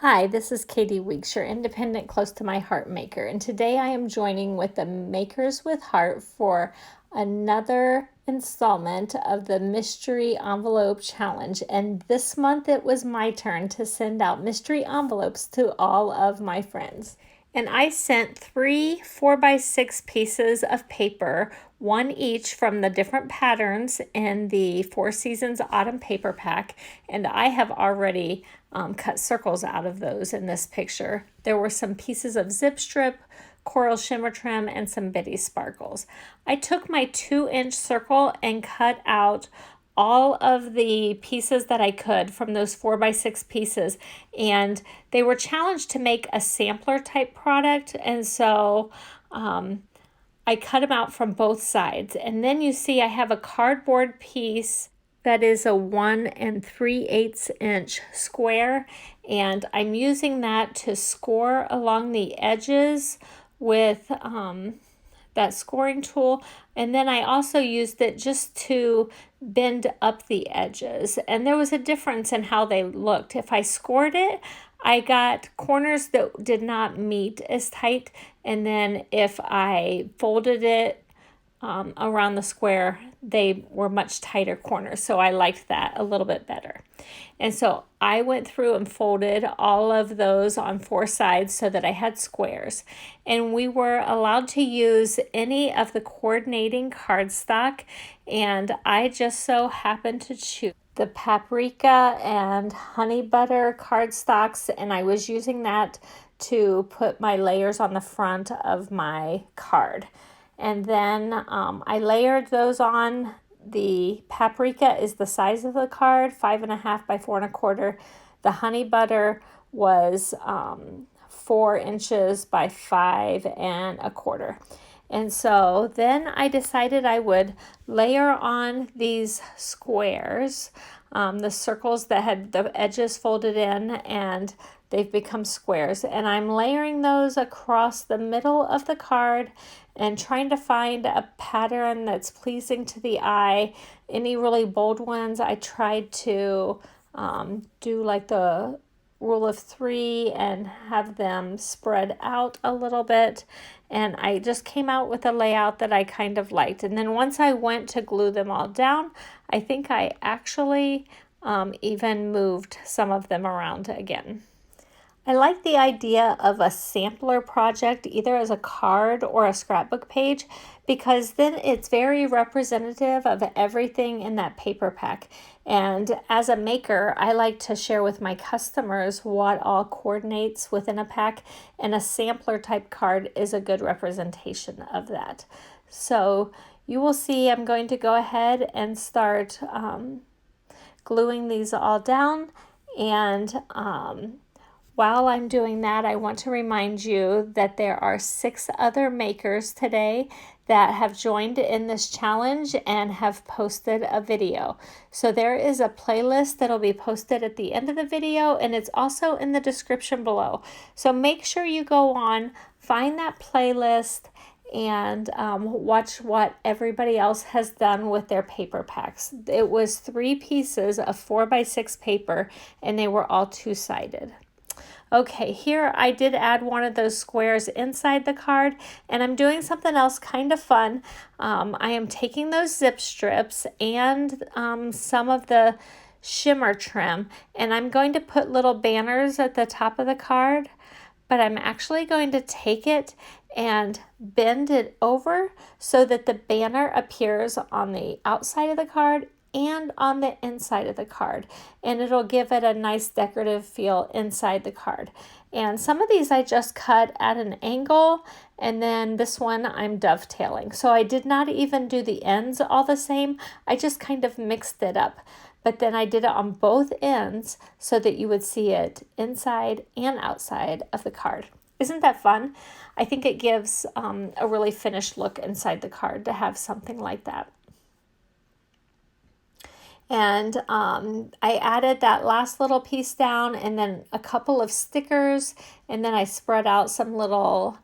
Hi, this is Katie Weeks, your independent close to my heart maker, and today I am joining with the Makers with Heart for another installment of the Mystery Envelope Challenge. And this month it was my turn to send out mystery envelopes to all of my friends. And I sent 3 4x6 pieces of paper, one each from the different patterns in the Four Seasons Autumn Paper Pack. And I have already cut circles out of those in this picture. There were some pieces of zip strip, coral shimmer trim, and some bitty sparkles. I took my 2-inch circle and cut out all of the pieces that I could from those 4x6 pieces, and they were challenged to make a sampler type product, and so I cut them out from both sides. And then you see I have a cardboard piece that is a 1 3/8 inch square, and I'm using that to score along the edges with that scoring tool. And then I also used it just to bend up the edges. And there was a difference in how they looked. If I scored it, I got corners that did not meet as tight. And then if I folded it around the square, they were much tighter corners. So I liked that a little bit better. And so I went through and folded all of those on 4 sides so that I had squares. And we were allowed to use any of the coordinating cardstock. And I just so happened to choose the Paprika and Honey Butter cardstocks. And I was using that to put my layers on the front of my card. And then I layered those on. The Paprika is the size of the card, 5.5 by 4.25. The Honey Butter was 4 inches by 5.25. And so then I decided I would layer on these squares, the circles that had the edges folded in, and they've become squares. And I'm layering those across the middle of the card and trying to find a pattern that's pleasing to the eye. Any really bold ones, I tried to do like the rule of 3 and have them spread out a little bit. And I just came out with a layout that I kind of liked. And then once I went to glue them all down, I think I actually even moved some of them around again. I like the idea of a sampler project either as a card or a scrapbook page, because then it's very representative of everything in that paper pack. And as a maker, I like to share with my customers what all coordinates within a pack, and a sampler type card is a good representation of that. So you will see I'm going to go ahead and start gluing these all down. And while I'm doing that, I want to remind you that there are 6 other makers today that have joined in this challenge and have posted a video. So there is a playlist that'll be posted at the end of the video, and it's also in the description below. So make sure you go on, find that playlist, and watch what everybody else has done with their paper packs. It was 3 pieces of 4x6 paper, and they were all 2-sided. Okay, here I did add one of those squares inside the card, and I'm doing something else kind of fun. I am taking those zip strips and some of the shimmer trim, and I'm going to put little banners at the top of the card, but I'm actually going to take it and bend it over so that the banner appears on the outside of the card and on the inside of the card, and it'll give it a nice decorative feel inside the card. And some of these I just cut at an angle, and then this one I'm dovetailing. So I did not even do the ends all the same. I just kind of mixed it up. But then I did it on both ends so that you would see it inside and outside of the card. Isn't that fun? I think it gives a really finished look inside the card to have something like that. And I added that last little piece down, and then a couple of stickers, and then I spread out some little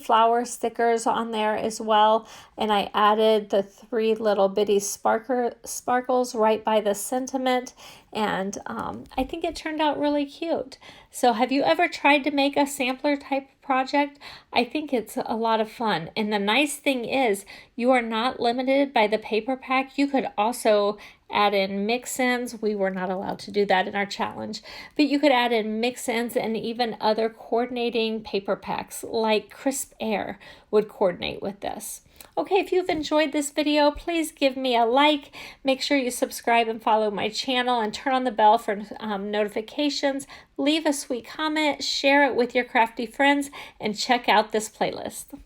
flower stickers on there as well. And I added the 3 little bitty sparkles right by the sentiment. and I think it turned out really cute. So have you ever tried to make a sampler type project? I think it's a lot of fun. And the nice thing is you are not limited by the paper pack. You could also add in mix-ins. We were not allowed to do that in our challenge, but you could add in mix-ins and even other coordinating paper packs like Crisp Air would coordinate with this. Okay, if you've enjoyed this video, please give me a like. Make sure you subscribe and follow my channel and turn on the bell for notifications. Leave a sweet comment, share it with your crafty friends, and check out this playlist.